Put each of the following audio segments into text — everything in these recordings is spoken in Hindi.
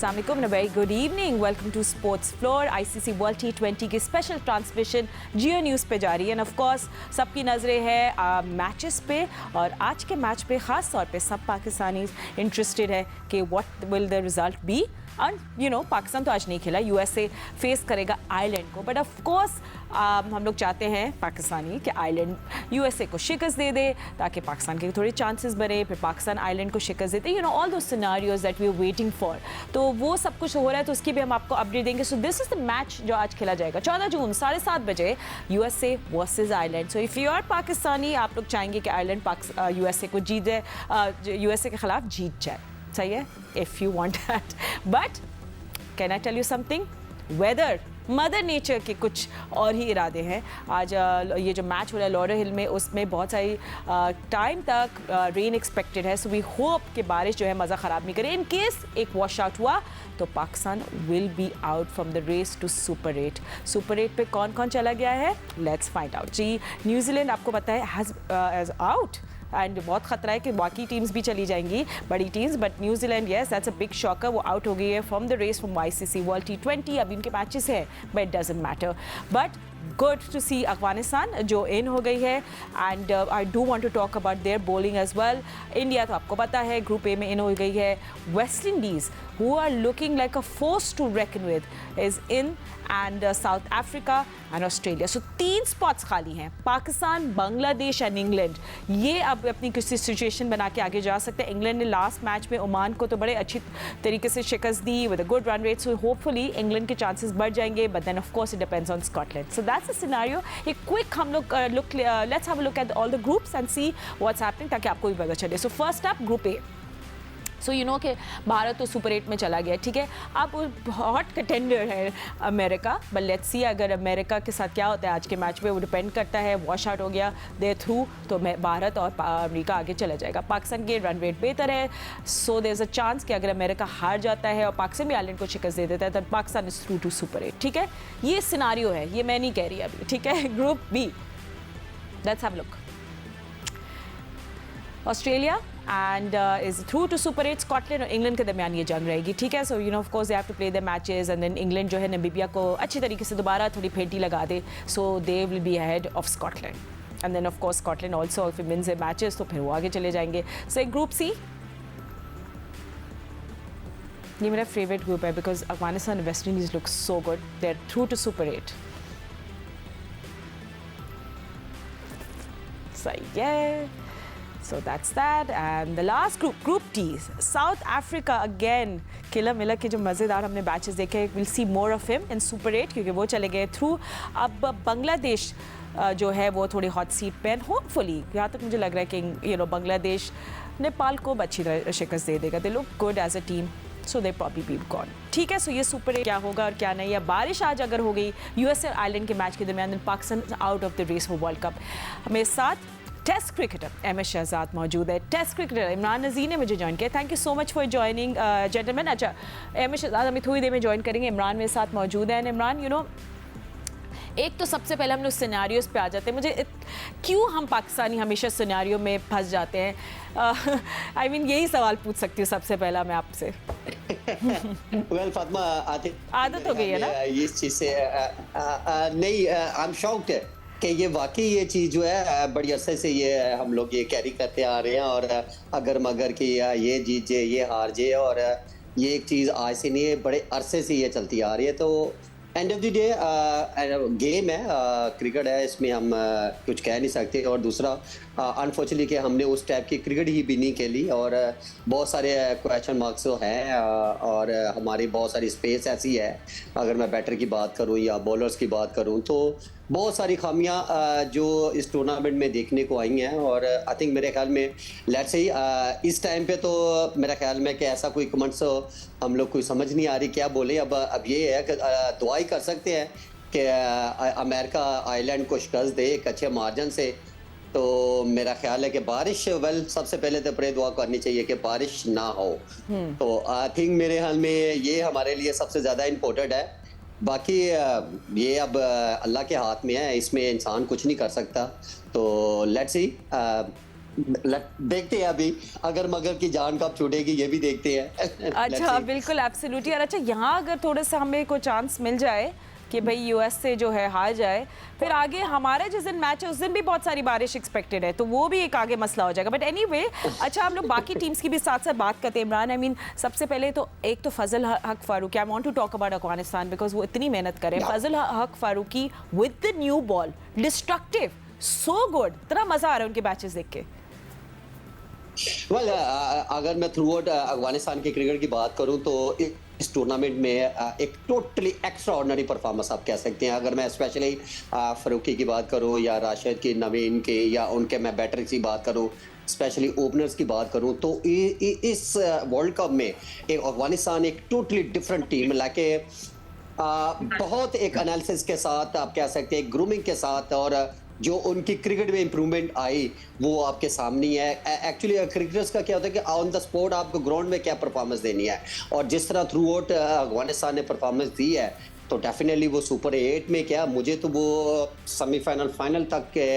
अस्सलाम वालेकुम, very good evening, welcome to sports floor. ICC world टी20 की स्पेशल ट्रांसमिशन जियो न्यूज़ पे जारी है। एंड ऑफ कोर्स सबकी नज़रें हैं मैचेस पे, और आज के मैच पे ख़ास तौर पे सब पाकिस्तानी इंटरेस्टेड है कि what will the result be. And you know Pakistan तो आज नहीं खेला, यूएसए फेस करेगा आयरलैंड को, बट ऑफ कोर्स हम लोग चाहते हैं पाकिस्तानी कि आयरलैंड यूएसए को शिकस्त दे दे ताकि पाकिस्तान के थोड़े चांसेस बने, फिर पाकिस्तान आयरलैंड को शिकस्त देते, you know all those scenarios that we are waiting for. तो वो सब कुछ हो रहा है, तो उसकी भी हम आपको अपडेट देंगे। So this is the match जो आज खेला जाएगा 14 जून 7:30 बजे, USA versus Ireland. So if you are Pakistani, आप लोग चाहेंगे कि आयरलैंड यूएसए को जीत जाए, यूएसए के खिलाफ जीत जाए, सही है, if you want that. But can I tell you something, whether mother nature के कुछ और ही इरादे हैं। आज ये जो मैच हो रहा है लॉरेल हिल में, उसमें बहुत सारी टाइम तक रेन एक्सपेक्टेड है। सो वी होप कि बारिश जो है मज़ा ख़राब नहीं करे। इन केस एक वॉश आउट हुआ तो Pakistan will be out from the race to super 8। Super 8 पे कौन कौन चला गया है, लेट्स फाइंड आउट। जी, न्यूजीलैंड आपको पता है हैज़ आउट, एंड बहुत खतरा है कि बाकी टीम्स भी चली जाएंगी, बड़ी teams, but New Zealand yes that's a big shocker, वो आउट हो गई है from the race from ICC world टी20। अभी उनके मैचेस हैं, but it doesn't matter. But good to सी अफगानिस्तान जो इन हो गई है, and I do want to talk about their bowling as well. India तो आपको पता है ग्रुप ए में इन हो गई है। West Indies who are looking like a force to reckon with is in, and South Africa and Australia. So 3 spots खाली हैं। पाकिस्तान, बांग्लादेश एंड इंग्लैंड, ये अब अपनी किसी सिचुएशन बना के आगे जा सकते हैं। इंग्लैंड ने लास्ट मैच में ओमान को तो बड़े अच्छी तरीके से शिकस्त दी with a good run rate, so hopefully England के चांसेस बढ़ जाएंगे, but then of course it depends on Scotland. So that's a scenario. एक क्विक हम लोग let's have a look at all the groups and see what's happening, ताकि आपको भी पता चले। So first up group A. So you know कि भारत तो सुपर 8 में चला गया, ठीक है। अब हॉट कंटेंडर है अमेरिका, बट लेट्स सी अगर अमेरिका के साथ क्या होता है आज के मैच में, वो डिपेंड करता है। वॉश आउट हो गया देयर थ्रू तो भारत और अमेरिका आगे चला जाएगा। पाकिस्तान के रन रेट बेहतर है, so there is a chance कि अगर अमेरिका हार जाता है और पाकिस्तान भी आयरलैंड को शिकस्त दे देता है, तो Pakistan is through to super 8, ठीक है। ये सिनारियो है, ये मैं नहीं कह रही अभी, ठीक है। Group B, let's have a look. Australia and is through to super 8। Scotland और इंग्लैंड के दरमियान ये जंग रहेगी, ठीक है। So you know of course they have to play the matches, and then England जो है नामीबिया को अच्छी तरीके से दोबारा थोड़ी फेंटी लगा दे, so they will be ahead of Scotland, and then of course Scotland also if it wins the matches तो फिर वो आगे चले जाएंगे। सो ग्रुप सी, ये मेरा फेवरेट ग्रुप है because Afghanistan and West Indies look so good, they are through to super 8। सही है। So that's that, and the last group, Group D, South Africa again. किला मिला के जो मज़ेदार हमने मैचेस देखे, we'll see more of him in Super 8 क्योंकि वो चले गए थ्रू। अब बांग्लादेश जो है वो थोड़ी हॉट सीट पे, एंड होपफुली यहाँ तक मुझे लग रहा है कि यू नो बांग्लादेश नेपाल को अच्छी तरह शिकस्त दे देगा। They look good as a team, so they probably be gone, ठीक है। सो ये सुपर 8 क्या होगा और क्या नहीं है। बारिश आज अगर हो गई यूएसए और आयरलैंड के मैच के दरमियान, Pakistan out of the race for world cup. हमें साथ टेस्ट क्रिकेटर एम.एस. शहजाद मौजूद है। टेस्ट क्रिकेटर इमरान नज़ीर ने मुझे ज्वाइन किया, thank you so much for joining gentleman. अच्छा, एम.एस. शहजाद हमें थोड़ी देर में ज्वाइन करेंगे। इमरान मेरे साथ मौजूद है। इमरान, यू नो एक तो सबसे पहले हम लोग सिनेरियोस पे आ जाते हैं। मुझे क्यों हम पाकिस्तानी हमेशा सिनेरियो में फंस जाते हैं, आई मीन यही सवाल पूछ सकती हूँ सबसे पहला मैं आपसे। वेल फातिमा, आदत हो गई है ना इस चीज़ से। नहीं, आई एम शॉक्ड कि ये वाकई ये चीज़ जो है बड़ी अरसे से ये हम लोग ये कैरी करते आ रहे हैं, और अगर मगर कि ये जीत जाए ये हार जाए, और ये एक चीज़ आज से नहीं है, बड़े अरसे से ये चलती आ रही है। तो end of the day game है, क्रिकेट है, इसमें हम कुछ कह नहीं सकते। और दूसरा अनफॉर्चुनेटली कि हमने उस टाइप की क्रिकेट ही भी नहीं खेली, और बहुत सारे क्वेश्चन मार्क्स तो हैं, और हमारी बहुत सारी स्पेस ऐसी है, अगर मैं बैटर की बात करूं या बॉलर्स की बात करूं, तो बहुत सारी खामियां जो इस टूर्नामेंट में देखने को आई हैं। और आई थिंक मेरे ख्याल में लेट्स से इस टाइम पे तो मेरा ख्याल में कि ऐसा कोई कमेंट्स हम लोग कोई समझ नहीं आ रही क्या बोले। अब ये है कि दुआ ही कर सकते हैं कि अमेरिका आयरलैंड को शिकस्त दे एक अच्छे मार्जिन से। तो मेरा ख्याल है कि बारिश, वेल सबसे पहले तो प्रे दुआ करनी चाहिए कि बारिश ना हो। तो आई थिंक मेरे ख्याल में ये हमारे लिए सबसे ज़्यादा इम्पोर्टेंट है। बाकी ये अब अल्लाह के हाथ में है, इसमें इंसान कुछ नहीं कर सकता। तो लेट्स सी, देखते हैं अभी, अगर मगर की जान कब छूटेगी ये भी देखते हैं। Let's अच्छा, see. बिल्कुल एब्सोल्युटली। और अच्छा, यहाँ अगर थोड़ा सा हमें कोई चांस मिल जाए कि भाई यूएस से जो है हार जाए, फिर आगे हमारे जिस दिन मैच है उस दिन भी बहुत सारी बारिश एक्सपेक्टेड है, तो वो भी एक आगे मसला हो जाएगा। बट एनीवे, अच्छा हम लोग बाकी टीम्स की भी साथ साथ बात करते हैं इमरान। आई मीन सबसे पहले तो एक तो Fazal Haq Farooqi, I want to talk about Afghanistan because वो इतनी मेहनत करे। Yeah. Fazal Haq Farooqi with the new ball, destructive, so good, इतना मजा आ रहा है उनके मैचेस देख के। वेल अगर मैं थ्रू आउट अफगानिस्तान के क्रिकेट की बात करूं तो इस टूर्नामेंट में एक टोटली एक्स्ट्रा ऑर्डिनरी परफॉर्मेंस आप कह सकते हैं। अगर मैं स्पेशली फारूकी की बात करूं या राशिद की, नवीन की, या उनके मैं बैटर्स की बात करूं, स्पेशली ओपनर्स की बात करूं, तो इस वर्ल्ड कप में एक अफगानिस्तान एक टोटली डिफरेंट टीम लाके बहुत एक एनालिसिस के साथ आप कह सकते हैं, ग्रूमिंग के साथ, और जो उनकी क्रिकेट में इंप्रूवमेंट आई वो आपके सामने है। एक्चुअली क्रिकेटर्स का क्या होता है कि ऑन द स्पॉट आपको ग्राउंड में क्या परफॉर्मेंस देनी है, और जिस तरह थ्रू आउट अफगानिस्तान ने परफॉर्मेंस दी है तो डेफिनेटली वो सुपर 8 में क्या, मुझे तो वो सेमीफाइनल फाइनल तक के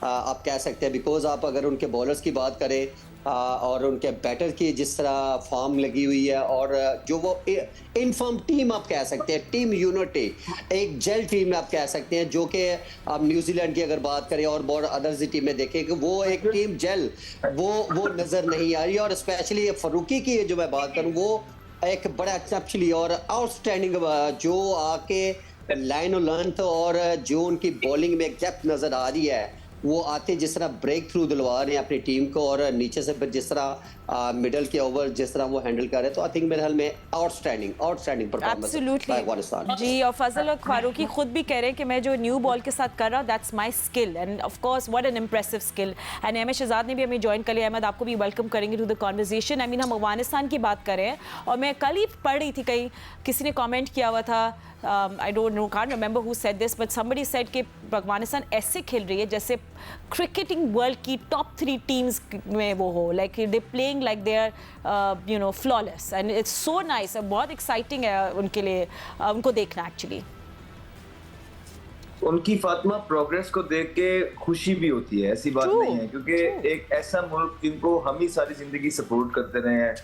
आप कह सकते हैं। बिकॉज आप अगर उनके बॉलर्स की बात करें और उनके बैटर की जिस तरह फॉर्म लगी हुई है, और जो वो इनफॉर्म टीम आप कह सकते हैं, टीम यूनिटी, एक जेल टीम आप कह सकते हैं, जो कि आप न्यूजीलैंड की अगर बात करें और बहुत अदर्स टीम में देखें कि वो एक टीम जेल वो नजर नहीं आ रही। और स्पेशली फारूकी की जो मैं बात करूं, वो एक बड़ा एक्सेप्शनली और आउटस्टैंडिंग जो आके लाइन और लेंथ और जो उनकी बॉलिंग में डेप्थ नजर आ रही है, वो आते जिस तरह ब्रेक थ्रू दिलवा रहे हैं अपनी टीम को, और नीचे से फिर जिस तरह मिडल के ओवर जिस तरह वो हैंडल कर रहे हैं, तो आई थिंक मेरे ख्याल में आउटस्टैंडिंग परफॉर्मेंस बाय अफगानिस्तान जी। और फजल हक फारूकी खुद भी कह रहे हैं कि मैं जो न्यू बॉल के साथ कर रहा हूँ that's my skill, and of course what an impressive skill. And Ahmed Shahzad ने भी हमें ज्वाइन कर लिया। अहमद, आपको भी वेलकम करेंगे to the conversation. I mean हम अफगानिस्तान की बात कर रहे हैं, और मैं कल ही पढ़ रही थी, कहीं किसी ने कॉमेंट किया हुआ था, I don't know, can't remember who said this, but somebody said कि अफगानिस्तान ऐसे खेल रही है जैसे क्रिकेटिंग वर्ल्ड की टॉप 3 टीम्स में वो हो, like they playing like they are you know flawless, and it's so nice. बहुत एक्साइटिंग है उनके लिए उनको देखना एक्चुअली। उनकी फातिमा प्रोग्रेस को देख के खुशी भी होती है, ऐसी बात नहीं है, क्योंकि एक ऐसा मुल्क जिनको हम ही सारी जिंदगी सपोर्ट करते रहे हैं,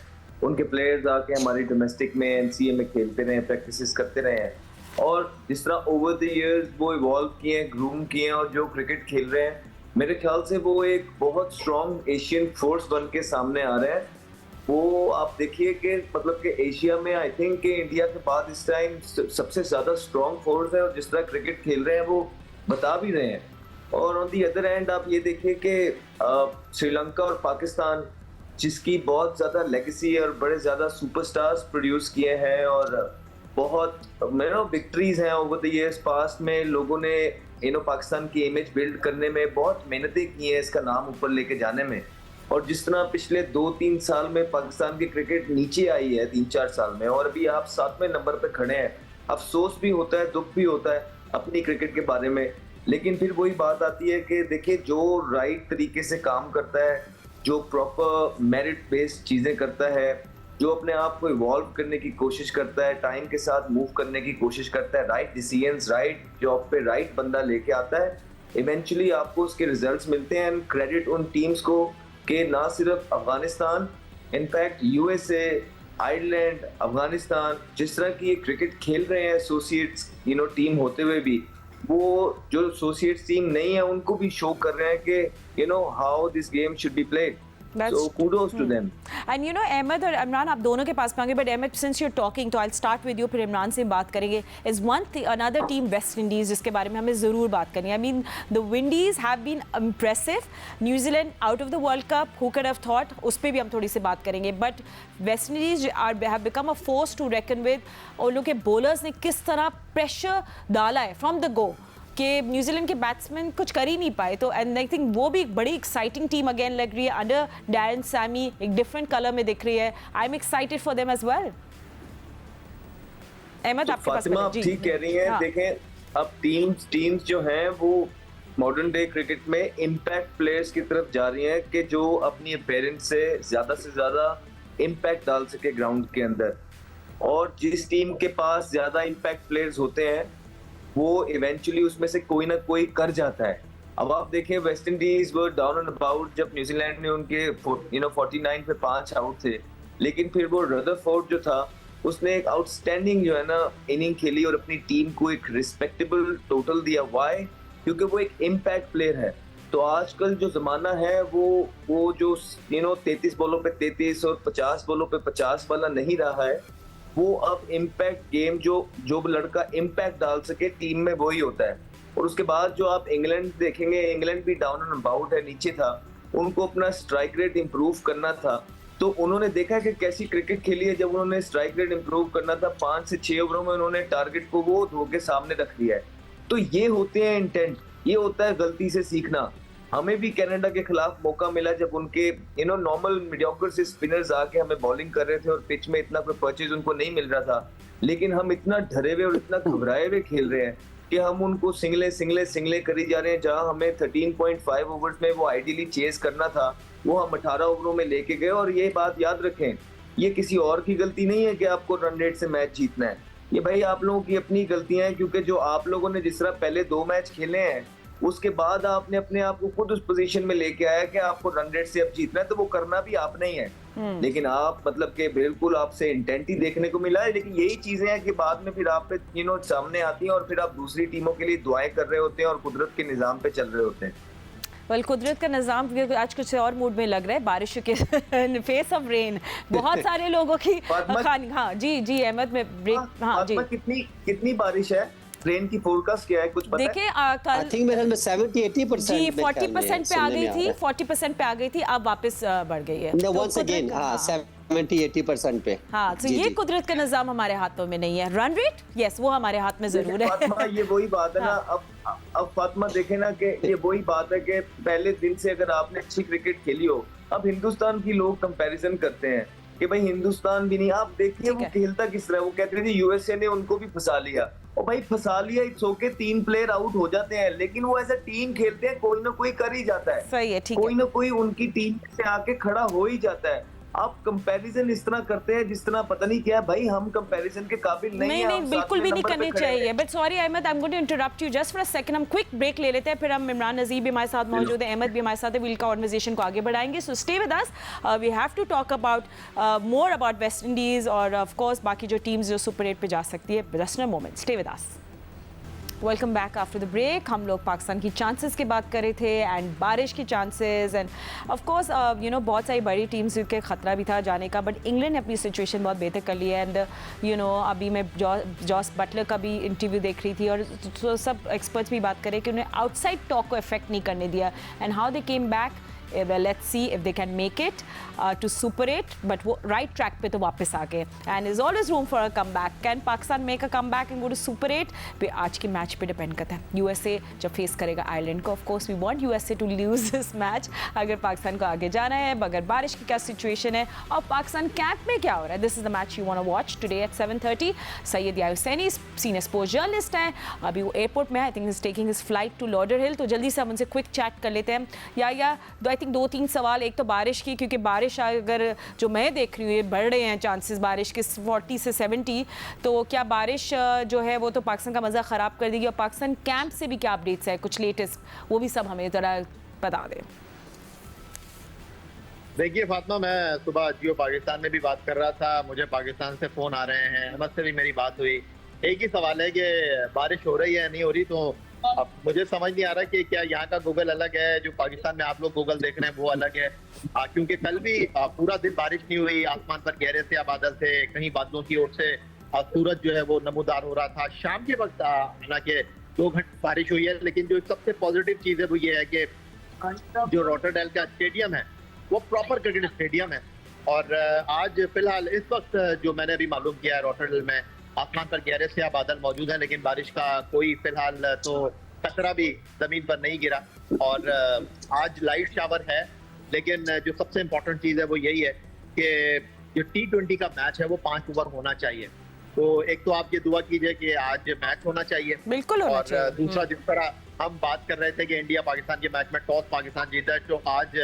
उनके प्लेयर्स आके हमारी डोमेस्टिक में एनसीए में खेलते रहे हैं, प्रैक्टिसेस करते रहे हैं, और जिस तरह ओवर द इयर्स वो इवॉल्व किए हैं, ग्रूम किए हैं, और जो क्रिकेट खेल रहे हैं, मेरे ख्याल से वो एक बहुत स्ट्रॉन्ग एशियन फोर्स बन के सामने आ रहे हैं। वो आप देखिए कि मतलब कि एशिया में आई थिंक कि इंडिया के बाद इस टाइम सबसे ज्यादा स्ट्रॉन्ग फोर्स है, और जिस तरह क्रिकेट खेल रहे हैं वो बता भी रहे हैं। और ऑन दी अदर एंड आप ये देखिए कि श्रीलंका और पाकिस्तान, जिसकी बहुत ज्यादा लेगेसी और बड़े ज्यादा सुपरस्टार्स प्रोड्यूस किए हैं, और बहुत विक्ट्रीज हैं ओवर द इयर्स पास्ट में, लोगों ने पाकिस्तान की इमेज बिल्ड करने में बहुत मेहनतें की हैं इसका नाम ऊपर लेके जाने में। और जिस तरह पिछले 2-3 साल में पाकिस्तान की क्रिकेट नीचे आई है, 3-4 साल में, और अभी आप 7वें नंबर पे खड़े हैं, अफसोस भी होता है, दुख भी होता है अपनी क्रिकेट के बारे में। लेकिन फिर वही बात आती है कि देखिए, जो राइट तरीके से काम करता है, जो प्रॉपर मेरिट बेस्ड चीजें करता है, जो अपने आप को इवॉल्व करने की कोशिश करता है, टाइम के साथ मूव करने की कोशिश करता है, राइट डिसीजंस, राइट जॉब पे राइट बंदा लेके आता है, इवेंचुअली आपको उसके रिजल्ट्स मिलते हैं। एंड क्रेडिट उन टीम्स को कि ना सिर्फ Afghanistan, in fact USA, Ireland, Afghanistan जिस तरह की ये क्रिकेट खेल रहे हैं एसोसिएट्स टीम होते हुए भी, वो जो एसोसिएट्स टीम नहीं है उनको भी शो कर रहे हैं कि how this game should be played. So kudos to them. And you know, Ahmed और इमरान, आप दोनों के पास पाएंगे, but Ahmed, since you're talking, तो I'll start with you, फिर इमरान से बात करेंगे। Is another team, West Indies, जिसके बारे में हमें ज़रूर बात करनी है। I mean, the Windies have been impressive. New Zealand out of the World Cup, who could have thought? उस पर भी हम थोड़ी सी बात करेंगे। But West Indies have become a force to reckon with। और लोग के bowlers ने किस तरह pressure डाला है from the go, कि न्यूजीलैंड के बैट्समैन कुछ कर ही नहीं पाए। तो एंड आई थिंक वो भी एक बड़ी एक्साइटिंग टीम अगेन लग रही है अंडर डैरेन सैमी, एक डिफरेंट कलर में दिख रही है। I am excited for them as well. Ahmed, आपके पास फातिमा, आप ठीक कह रही हैं। हाँ। देखें, अब टीम्स जो हैं वो मॉडर्न डे क्रिकेट में इम्पैक्ट प्लेयर्स की तरफ जा रही हैं कि जो अपनी अपीयरेंस से ज्यादा इम्पैक्ट डाल सके ग्राउंड के अंदर। और जिस टीम के पास ज्यादा इम्पैक्ट प्लेयर्स होते हैं वो इवेंचुअली उसमें से कोई ना कोई कर जाता है। अब आप देखें वेस्ट इंडीज वो डाउन एंड अबाउट जब न्यूजीलैंड ने उनके 49 पे 5 आउट थे, लेकिन फिर वो रदरफोर्ड जो था उसने एक आउटस्टैंडिंग जो है ना इनिंग खेली और अपनी टीम को एक रिस्पेक्टेबल टोटल दिया। व्हाई? क्योंकि वो एक इम्पैक्ट प्लेयर है। तो आजकल जो जमाना है वो जो 33 बॉलों पे 33 और 50 बॉलों पे 50 वाला नहीं रहा है। वो अब इम्पैक्ट गेम जो लड़का इम्पैक्ट डाल सके टीम में वही होता है। और उसके बाद जो आप इंग्लैंड देखेंगे, इंग्लैंड भी डाउन एंड अबाउट है, नीचे था, उनको अपना स्ट्राइक रेट इंप्रूव करना था। तो उन्होंने देखा कि कैसी क्रिकेट खेली है। जब उन्होंने स्ट्राइक रेट इंप्रूव करना था 5 से 6 ओवरों में उन्होंने टारगेट को वो धो के सामने रख दिया है। तो ये होते हैं इंटेंट, ये होता है गलती से सीखना। हमें भी कनाडा के खिलाफ मौका मिला जब उनके नॉर्मल मीडियोकर से स्पिनर्स आके हमें बॉलिंग कर रहे थे और पिच में इतना कोई परचेज उनको नहीं मिल रहा था, लेकिन हम इतना डरे हुए और इतना घबराए हुए खेल रहे हैं कि हम उनको सिंगले करी जा रहे हैं। जहां हमें 13.5 ओवर्स में वो आइडियली चेस करना था, वो हम 18 ओवरों में लेके गए। और ये बात याद रखें, ये किसी और की गलती नहीं है कि आपको रन रेट से मैच जीतना है। ये भाई आप लोगों की अपनी गलतियां हैं, क्योंकि जो आप लोगों ने जिस तरह पहले 2 मैच खेले हैं उसके बाद आपने अपने आप को खुद उस पोजीशन में लेके आया कि आपको रन रेट से अब जीतना है, तो वो करना भी आपने ही है। लेकिन आप मतलब कि बिल्कुल आपसे इंटेंट ही देखने को मिला है। लेकिन यही चीजें हैं कि बाद में फिर आप पे सामने आती हैं और फिर आप दूसरी टीमों के लिए दुआएं कर रहे होते हैं और कुदरत के निजाम पे चल रहे होते हैं। वेल, कुदरत का निज़ाम आज कुछ और मूड में लग रहा है, बारिश के फेस ऑफ रेन बहुत सारे लोगों की हाँ जी अहमद में ब्रेक। हाँ जी, कितनी बारिश है? ट्रेन की फोरकास्ट क्या है, कुछ पता है? देखिए कल आई थिंक मेरे में 70-80% जी 40% पे आ गई थी, 40% पे आ गई थी, अब वापस बढ़ गई है। तो वंस अगेन 70-80% पे। हाँ, तो ये कुदरत का निजाम हमारे हाथों में नहीं है। रन रेट यस वो हमारे हाथ में जरूर है। फातिमा, ये वही बात है ना। अब फातिमा देखे ना कि ये वही बात है कि पहले दिन से अगर आपने अच्छी क्रिकेट खेली हो, अब हिंदुस्तान की लोग कंपैरिजन करते हैं कि भाई हिंदुस्तान भी नहीं। आप देखिए वो खेलता किस तरह, वो कहते थे यूएसए ने उनको भी फंसा लिया, और भाई फंसा लिया, इट्स ओके, 3 प्लेयर आउट हो जाते हैं, लेकिन वो ऐसा टीम खेलते हैं, कोई ना कोई कर ही जाता है। सही है, ठीक कोई ना कोई उनकी टीम से आके खड़ा हो ही जाता है। आप कंपैरिजन इस तरह करते हैं जिस तरह पता नहीं क्या है। भाई हम कंपैरिजन के काबिल नहीं है। नहीं बिल्कुल भी नहीं करनी चाहिए। But sorry Ahmed, I am going to interrupt you just for a second. हम क्विक ब्रेक ले लेते हैं, फिर हम इमरान नजीब भी हमारे साथ मौजूद है, अहमद भी हमारे साथ है, वील का कॉन्वर्सेशन को आगे बढ़ाएंगे। So stay with us, we have to talk about more about West Indies और ऑफ कोर्स बाकी जो टीम्स जो सुपर 8 पे जा सकती है। Just in a moment, stay with us. Welcome back after the break. हम लोग पाकिस्तान की चांसेस की बात कर रहे थे एंड बारिश की चांसेस एंड ऑफ कोर्स बहुत सारी बड़ी टीम्स के ख़तरा भी था जाने का, बट इंग्लैंड ने अपनी सिचुएशन बहुत बेहतर कर ली है। एंड अभी मैं जॉस बटलर का भी इंटरव्यू देख रही थी और तो सब एक्सपर्ट्स भी बात करें कि उन्हें आउटसाइड टॉक को इफेक्ट नहीं करने दिया and how they came back. Well, let's see if they can make it to Super 8, but वो right track पे तो वापस आ गए and there's always room for a comeback. Can Pakistan make a comeback and go to Super 8? पे आज के मैच पे डिपेंड करता है। USA जब फेस करेगा आयरलैंड को, of course we want USA to lose this match अगर पाकिस्तान को आगे जाना है। मगर बारिश की क्या सिचुएशन है और पाकिस्तान कैंप में क्या हो रहा है, this is the match you want to watch today at 7:30। Syed या हुसैनी सीनियर स्पोर्ट्स जर्नलिस्ट हैं, अभी वो एयरपोर्ट में है, I think is taking his flight to Lauderhill. तो जल्दी से हम उनसे क्विक चैट कर लेते हैं। या 2-3 सवाल, एक तो बारिश की, क्योंकि बारिश अगर जो मैं देख रही हूँ ये बढ़ रहे हैं चांसेस बारिश के 40 से 70, तो क्या बारिश जो है वो तो पाकिस्तान का मज़ा ख़राब कर देगी? और पाकिस्तान कैंप से भी क्या अपडेट्स है, कुछ लेटेस्ट, वो भी सब हमें ज़रा बता दें। देखिए फातिमा, मैं सुबह जियो पाकिस्तान में भी बात कर रहा था, मुझे पाकिस्तान से फ़ोन आ रहे हैं, अहमद से भी मेरी बात हुई। एक ही सवाल है कि बारिश हो रही है नहीं हो रही। तो अब मुझे समझ नहीं आ रहा कि क्या यहाँ का गूगल अलग है, जो पाकिस्तान में आप लोग गूगल देख रहे हैं वो अलग है। क्योंकि कल भी पूरा दिन बारिश नहीं हुई, आसमान पर गहरे से बादल थे, कहीं बादलों की ओर से सूरज जो है वो नमूदार हो रहा था। शाम के वक्त हालांकि 2 घंटे बारिश हुई है, लेकिन जो सबसे पॉजिटिव चीज़ है वो ये है कि जो रॉटरडेल का स्टेडियम है वो प्रॉपर क्रिकेट स्टेडियम है। और आज फिलहाल इस वक्त जो मैंने अभी मालूम किया है, रॉटरडेल में आसमान पर गहरे से बादल मौजूद हैं, लेकिन बारिश का कोई फिलहाल तो कतरा भी जमीन पर नहीं गिरा। और आज लाइट शावर है, लेकिन जो सबसे इम्पोर्टेंट चीज़ है वो यही है कि जो T20 का मैच है वो 5 ओवर होना चाहिए। तो एक तो आप ये दुआ कीजिए कि आज मैच होना चाहिए, बिल्कुल होना चाहिए। और दूसरा जिस तरह हम बात कर रहे थे कि इंडिया पाकिस्तान के मैच में टॉस पाकिस्तान जीता है, तो आज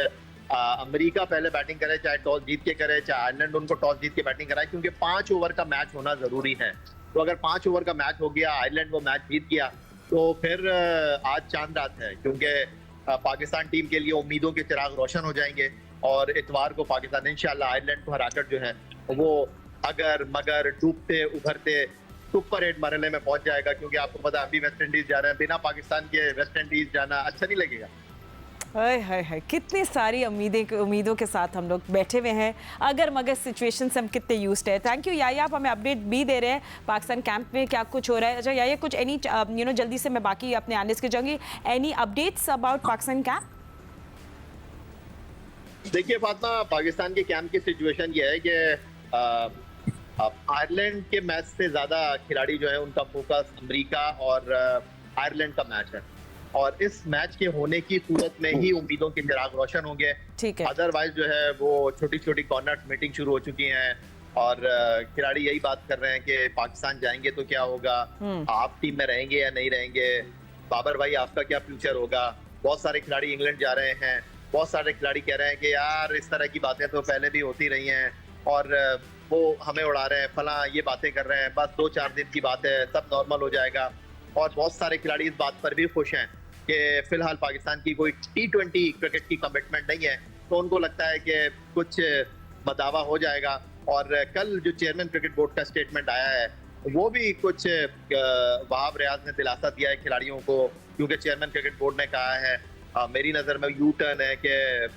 अमेरिका पहले बैटिंग करे, चाहे टॉस जीत के करे, चाहे आयरलैंड उनको टॉस जीत के बैटिंग कराए, क्योंकि 5 ओवर का मैच होना जरूरी है। तो अगर 5 ओवर का मैच हो गया, आयरलैंड वो मैच जीत गया, तो फिर आज चांद रात है, क्योंकि पाकिस्तान टीम के लिए उम्मीदों के चिराग रोशन हो जाएंगे और इतवार को पाकिस्तान इंशाल्लाह आयरलैंड को हराकर जो है वो अगर मगर डूबते उभरते सुपर 8 मरहले में पहुंच जाएगा, क्योंकि आपको पता है अभी वेस्ट इंडीज जा रहे हैं, बिना पाकिस्तान के वेस्ट इंडीज जाना अच्छा नहीं लगेगा। हाय हाय हाय, कितनी सारी उम्मीदों के साथ हम लोग बैठे हुए हैं, अगर मगर सिचुएशन से हम कितने यूज्ड है। थैंक यू याया, आप हमें अपडेट भी दे रहे हैं पाकिस्तान कैंप में क्या कुछ हो रहा है। अच्छा याया, कुछ एनी जल्दी से मैं बाकी अपने एनालिस्ट के जाऊंगी, any updates about Pakistan camp? देखिए फातिमा, पाकिस्तान के कैंप की सिचुएशन ये है कि आयरलैंड के मैच से ज्यादा खिलाड़ी जो है उनका फोकस अमेरिका और आयरलैंड का मैच है, और इस मैच के होने की सूरत में ही उम्मीदों के चिराग रोशन होंगे। ठीक है। अदरवाइज जो है वो छोटी छोटी कॉर्नर मीटिंग शुरू हो चुकी हैं और खिलाड़ी यही बात कर रहे हैं कि पाकिस्तान जाएंगे तो क्या होगा, आप टीम में रहेंगे या नहीं रहेंगे, बाबर भाई आपका क्या फ्यूचर होगा। बहुत सारे खिलाड़ी इंग्लैंड जा रहे हैं, बहुत सारे खिलाड़ी कह रहे हैं कि यार इस तरह की बातें तो पहले भी होती रही हैं और वो हमें उड़ा रहे हैं, फला ये बातें कर रहे हैं, बस 2-4 दिन की बात है, सब नॉर्मल हो जाएगा। और बहुत सारे खिलाड़ी इस बात पर भी खुश हैं कि फिलहाल पाकिस्तान की कोई T20 क्रिकेट की कमिटमेंट नहीं है, तो उनको लगता है कि कुछ बदावा हो जाएगा। और कल जो चेयरमैन क्रिकेट बोर्ड का स्टेटमेंट आया है वो भी कुछ वहाब रियाज ने दिलासा दिया है खिलाड़ियों को, क्योंकि चेयरमैन क्रिकेट बोर्ड ने कहा है, मेरी नज़र में यू टर्न है कि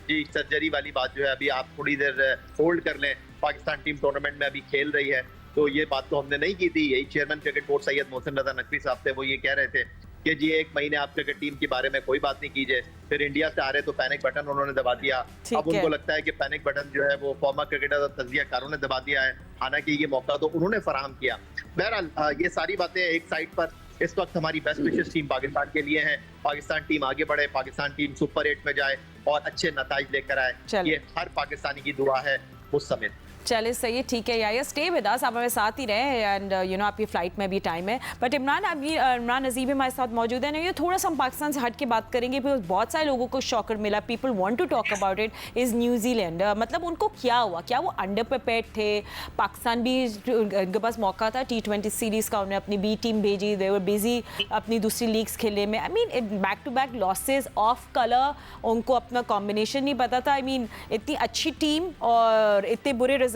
जी सर्जरी वाली बात जो है अभी आप थोड़ी देर होल्ड कर लें, पाकिस्तान टीम टूर्नामेंट में अभी खेल रही है। तो ये बात तो हमने नहीं की थी, यही chairman cricket board Syed Mohsin Raza Naqvi साहब थे, वो ये कह रहे थे कि जी 1 महीने आप क्रिकेट टीम के बारे में कोई बात नहीं कीजिए। फिर इंडिया से आ रहे तो पैनिक बटन उन्होंने दबा दिया। अब उनको लगता है कि पैनिक बटन जो है वो फॉर्मर क्रिकेटर और तजियाकारों ने दबा दिया है, हालांकि ये मौका तो उन्होंने फराहम किया। बहरहाल ये सारी बातें एक साइड पर, इस वक्त हमारी बेस्ट विशेस टीम पाकिस्तान के लिए है, पाकिस्तान टीम आगे बढ़े, पाकिस्तान टीम सुपर 8 में जाए और अच्छे नताइज लेकर आए, ये हर पाकिस्तानी की दुआ है मुझ समेत। चलिए सही है, ठीक है याया, स्टे विद अस, आप हमें साथ ही रहे एंड आपकी फ्लाइट में भी टाइम है। बट इमरान, अभी इमरान नज़ीर भी हमारे साथ मौजूद है। ये थोड़ा सा हम पाकिस्तान से हट के बात करेंगे, बिकॉज बहुत सारे लोगों को शॉकर मिला, people want to talk about it, is New Zealand. मतलब उनको क्या हुआ, क्या वो अंडर प्रिपेयर्ड थे? पाकिस्तान भी उनके पास मौका था T20 सीरीज़ का, उन्हें अपनी बी टीम भेजी, दे वर बिजी अपनी दूसरी लीग्स खेलने में। I mean back to back losses of colour, उनको अपना कॉम्बिनेशन नहीं पता था। आई मीन इतनी अच्छी टीम और इतने बुरे results,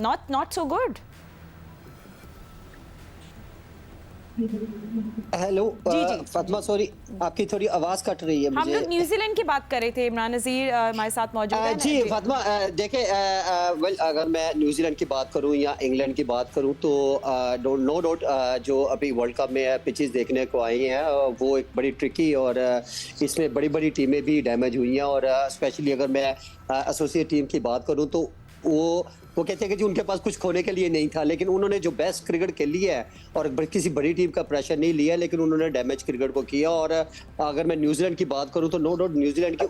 not so good. Hello Fatima, sorry आपकी थोड़ी आवाज कट रही है मुझे। हम लोग न्यूजीलैंड की बात कर रहे थे, इमरान नज़ीर हमारे साथ मौजूद है। जी फातिमा, देखे वेल अगर मैं न्यूजीलैंड की बात करूं या इंग्लैंड की बात करूं तो नो डाउट जो अभी वर्ल्ड कप में पिचेस देखने को आई हैं वो एक बड़ी ट्रिकी और इसमें बड़ी बड़ी टीमें भी डैमेज हुई हैं। और स्पेशली अगर मैं एसोसिएट टीम की बात करूं तो वो कहते हैं कि जी उनके पास कुछ खोने के लिए नहीं था, लेकिन उन्होंने जो बेस्ट क्रिकेट खेली है और किसी बड़ी टीम का प्रेशर नहीं लिया, लेकिन उन्होंने डैमेज क्रिकेट को किया। और अगर मैं न्यूजीलैंड की बात करूं तो नो डाउट न्यूजीलैंड की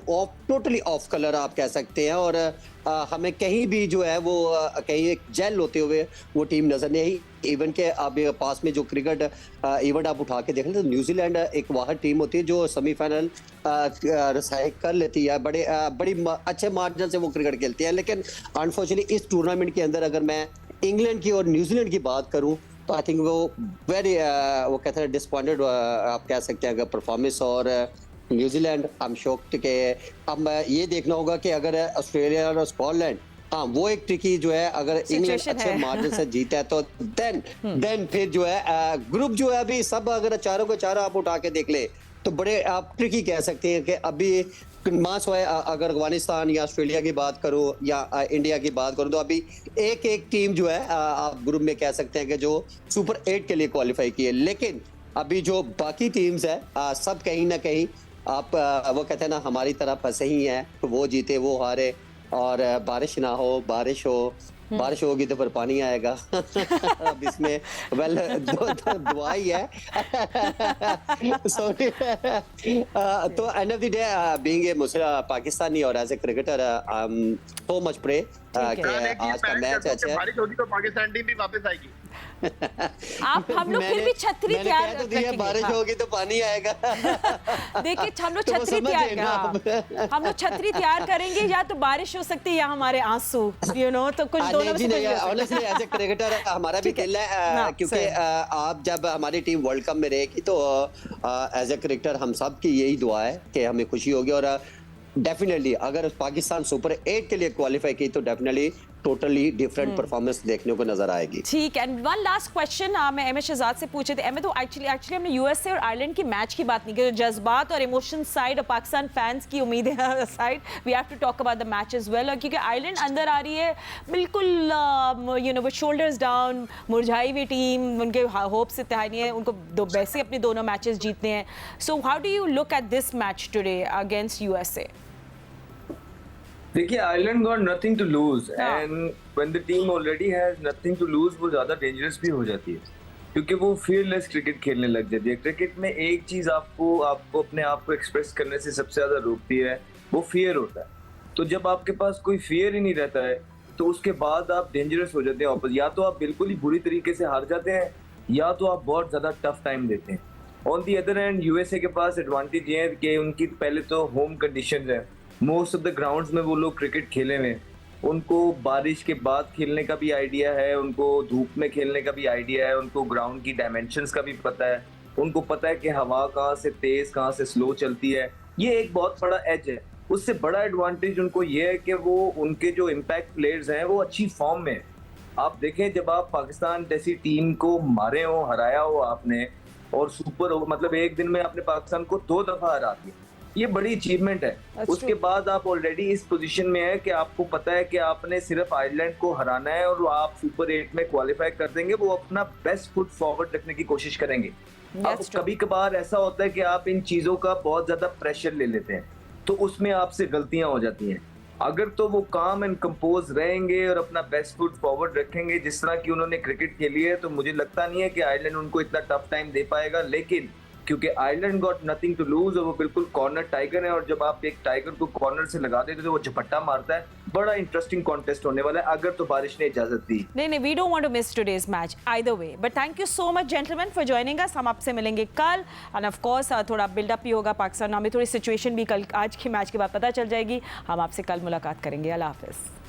टोटली ऑफ कलर आप कह सकते हैं, और हमें कहीं भी जो है वो कहीं एक जेल होते हुए वो टीम नजर नहीं आई। इवन के आप पास में जो क्रिकेट इवेंट आप उठा के देख लें तो न्यूजीलैंड एक वाहद टीम होती है जो सेमीफाइनल रसाई कर लेती है, बड़ी अच्छे मार्जिन से वो क्रिकेट खेलती है। लेकिन अनफॉर्चुनेटली इस टूर्नामेंट के अंदर अगर मैं इंग्लैंड की और न्यूजीलैंड की बात करूं तो आई थिंक वो वेरी वो कहते हैं डिसअपॉइंटेड आप कह सकते हैं अगर परफॉर्मेंस। और न्यूजीलैंड आई एम शॉक्ड के अब ये देखना होगा कि अगर ऑस्ट्रेलिया और स्कॉटलैंड, हाँ वो एक ट्रिकी जो है, अगर इंग्लैंड अच्छे मार्जिन से जीता है तो देन फिर जो है ग्रुप जो है अभी सब अगर चारों के चारों आप उठा के देख ले तो बड़े आप ट्रिकी कह सकते हैं कि अभी मास है। अगर अफगानिस्तान या ऑस्ट्रेलिया की बात करो या इंडिया की बात करो तो अभी एक टीम जो है आप ग्रुप में कह सकते हैं कि जो सुपर 8 के लिए क्वालिफाई की है। लेकिन अभी जो बाकी टीम्स है सब कहीं ना कहीं आप वो कहते हैं ना हमारी तरह फंसे ही हैं, तो वो जीते वो हारे, और बारिश ना हो, बारिश होगी तो फिर पानी आएगा। अब इसमें वेल दुआ ही है। सॉरी तो end of the day being a Muslim Pakistani और as a cricketer so much pray कि आज का मैच अच्छा है। बारिश होगी तो पाकिस्तान टीम भी वापस आएगी। आप हम लोग फिर भी छतरी मैंने तैयार कह तो दिया, रखेंगे। बारिश हाँ। होगी तो पानी आएगा। देखिए हम लोग तो वो छतरी समझ तैयार गए ना आप। हम लोग छतरी तैयार करेंगे, या तो बारिश हो सकती है या हमारे आंसू, तो कुछ दोनों में से कुछ भी हो सकता है। ऑनेस्टली एज ए क्रिकेटर हमारा भी ठीक है। दिल ना, है, क्योंकि सही। आप जब हमारी टीम वर्ल्ड कप में रहेगी तो एज ए क्रिकेटर हम सब की यही दुआ है कि हमें खुशी होगी। और डेफिनेटली अगर पाकिस्तान सुपर 8 के लिए क्वालिफाई की तो डेफिनेटली टोटली डिफरेंट परफॉर्मेंस देखने को नजर आएगी। ठीक है। एंड वन लास्ट क्वेश्चन मैं एम एस शहजाद से पूछे थे। तो एक्चुअली हमने यूएसए और आयरलैंड की मैच की बात नहीं की, जज्बात और इमोशन साइड और पाकिस्तान फैंस की उम्मीदें side, we have to talk about the match as well. क्योंकि आयरलैंड अंदर आ रही है बिल्कुल विद शोल्डर्स डाउन, मुरझाई हुई टीम, उनके होप्स इतने नहीं है, उनको वैसे अपने दोनों मैचेस जीतने हैं। So how do you look at this match today against USA? देखिए Ireland got nothing to lose, हाँ। And when the team already has nothing to lose वो ज्यादा डेंजरस भी हो जाती है, क्योंकि वो फियरलेस क्रिकेट खेलने लग जाती है। क्रिकेट में एक चीज आपको अपने आप को एक्सप्रेस करने से सबसे ज्यादा रोकती है, वो फियर होता है। तो जब आपके पास कोई फियर ही नहीं रहता है तो उसके बाद आप डेंजरस हो जाते हैं वापस। या तो आप बिल्कुल ही बुरी तरीके से हार जाते हैं, या तो आप बहुत ज्यादा टफ टाइम देते हैं। On the other hand USA के पास एडवांटेज ये है कि उनकी पहले तो होम कंडीशंस है, मोस्ट ऑफ द ग्राउंड्स में वो लोग क्रिकेट खेले हुए हैं, उनको बारिश के बाद खेलने का भी आइडिया है, उनको धूप में खेलने का भी आइडिया है, उनको ग्राउंड की डायमेंशंस का भी पता है, उनको पता है कि हवा कहाँ से तेज कहाँ से स्लो चलती है। ये एक बहुत बड़ा एज है। उससे बड़ा एडवांटेज उनको ये है कि वो उनके जो इम्पैक्ट प्लेयर्स हैं वो अच्छी फॉर्म में है। आप देखें जब आप पाकिस्तान जैसी टीम को मारे हो, हराया हो आपने, और सुपर हो, मतलब एक दिन में आपने पाकिस्तान को 2 दफा हरा दिया, ये बड़ी अचीवमेंट है। उसके बाद आप ऑलरेडी इस पोजीशन में है कि आपको पता है कि आपने सिर्फ आयरलैंड को हराना है और आप सुपर 8 में क्वालिफाई कर देंगे। वो अपना बेस्ट फुट फॉरवर्ड रखने की कोशिश करेंगे। अब कभी कभार ऐसा होता है कि आप इन चीजों का बहुत ज्यादा प्रेशर ले लेते हैं, तो उसमें आपसे गलतियां हो जाती हैं। अगर तो वो काम एंड कंपोज रहेंगे और अपना बेस्ट फुट फॉरवर्ड रखेंगे जिस तरह की उन्होंने क्रिकेट खेली है, तो मुझे लगता नहीं है कि आयरलैंड उनको इतना टफ टाइम दे पाएगा। लेकिन क्योंकि Ireland got nothing to lose और वो बिल्कुल कॉर्नर टाइगर है, और जब आप एक टाइगर को कॉर्नर से लगा देते तो वो झपट्टा मारता है। बड़ा इंटरेस्टिंग कॉन्टेस्ट होने वाला है अगर तो बारिश ने इजाजत दी। नहीं, we don't want to miss today's match either way, but thank you so much gentleman for joining us. हम आपसे मिलेंगे कल, एंड ऑफ कोर्स थोड़ा बिल्डअप भी होगा पाकिस्तान में, थोड़ी सिचुएशन भी कल आज के मैच के बाद पता चल जाएगी। हम आपसे कल मुलाकात करेंगे। अल्लाह हाफिज़।